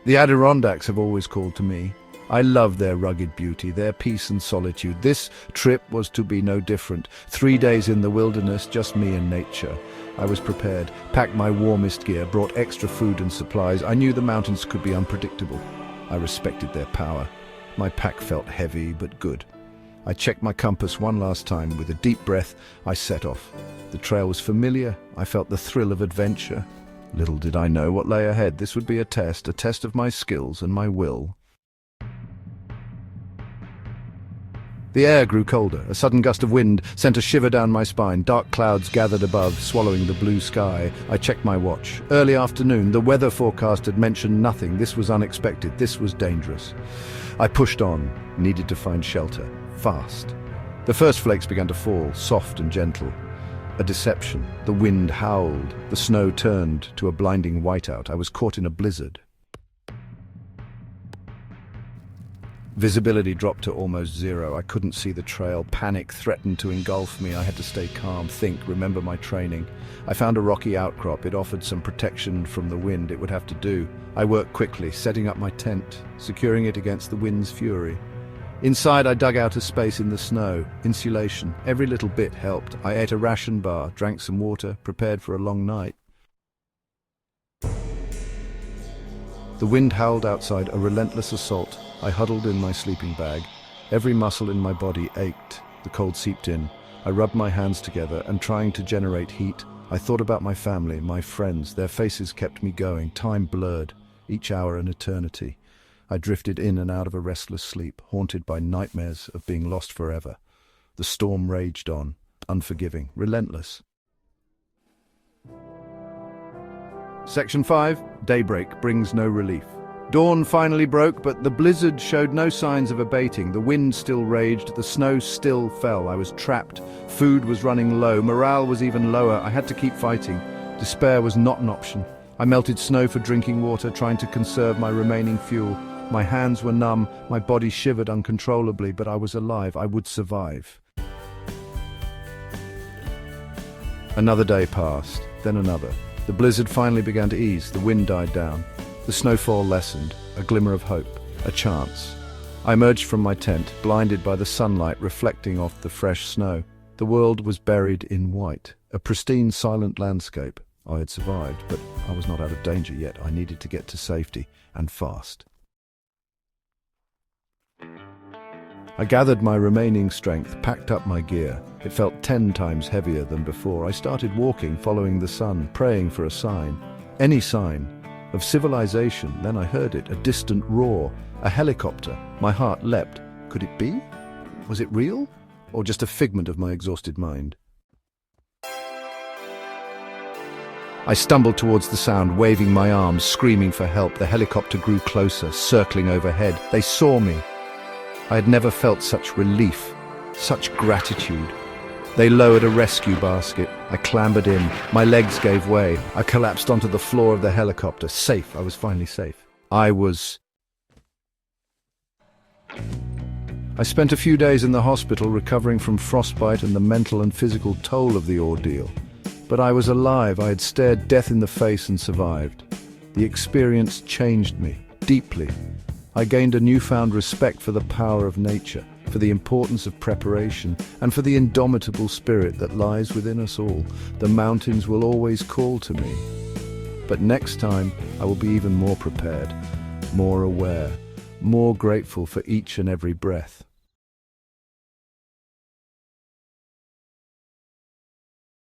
The Adirondacks have always called to me. I love their rugged beauty, their peace and solitude. This trip was to be no different. 3 days in the wilderness, just me and nature. I was prepared, packed my warmest gear, brought extra food and supplies. I knew the mountains could be unpredictable. I respected their power. My pack felt heavy but good. I checked my compass one last time. With a deep breath, I set off. The trail was familiar. I felt the thrill of adventure. Little did I know what lay ahead. This would be a test of my skills and my will. The air grew colder. A sudden gust of wind sent a shiver down my spine. Dark clouds gathered above, swallowing the blue sky. I checked my watch. Early afternoon. The weather forecast had mentioned nothing. This was unexpected. This was dangerous. I pushed on, needed to find shelter. Fast. The first flakes began to fall, soft and gentle. A deception. The wind howled. The snow turned to a blinding whiteout. I was caught in a blizzard. Visibility dropped to almost zero. I couldn't see the trail. Panic threatened to engulf me. I had to stay calm, think, remember my training. I found a rocky outcrop. It offered some protection from the wind. It would have to do. I worked quickly, setting up my tent, securing it against the wind's fury. Inside, I dug out a space in the snow. Insulation. Every little bit helped. I ate a ration bar, drank some water, prepared for a long night. The wind howled outside, a relentless assault. I huddled in my sleeping bag. Every muscle in my body ached. The cold seeped in. I rubbed my hands together, and trying to generate heat, I thought about my family, my friends. Their faces kept me going. Time blurred, each hour an eternity. I drifted in and out of a restless sleep, haunted by nightmares of being lost forever. The storm raged on, unforgiving, relentless. Section 5. Daybreak brings no relief. Dawn finally broke, but the blizzard showed no signs of abating. The wind still raged, the snow still fell. I was trapped. Food was running low. Morale was even lower. I had to keep fighting. Despair was not an option. I melted snow for drinking water, trying to conserve my remaining fuel. My hands were numb, my body shivered uncontrollably, but I was alive. I would survive. Another day passed, then another. The blizzard finally began to ease. The wind died down. The snowfall lessened. A glimmer of hope. A chance. I emerged from my tent, blinded by the sunlight reflecting off the fresh snow. The world was buried in white. A pristine, silent landscape. I had survived, but I was not out of danger yet. I needed to get to safety, and fast. I gathered my remaining strength, packed up my gear. It felt 10 times heavier than before. I started walking, following the sun, praying for a sign. Any sign of civilization. Then I heard it, a distant roar, a helicopter. My heart leapt. Could it be? Was it real? Or just a figment of my exhausted mind? I stumbled towards the sound, waving my arms, screaming for help. The helicopter grew closer, circling overhead. They saw me. I had never felt such relief, such gratitude. They lowered a rescue basket. I clambered in. My legs gave way. I collapsed onto the floor of the helicopter. Safe. I was finally safe. I spent a few days in the hospital recovering from frostbite and the mental and physical toll of the ordeal. But I was alive. I had stared death in the face and survived. The experience changed me deeply. I gained a newfound respect for the power of nature, for the importance of preparation, and for the indomitable spirit that lies within us all. The mountains will always call to me. But next time, I will be even more prepared, more aware, more grateful for each and every breath.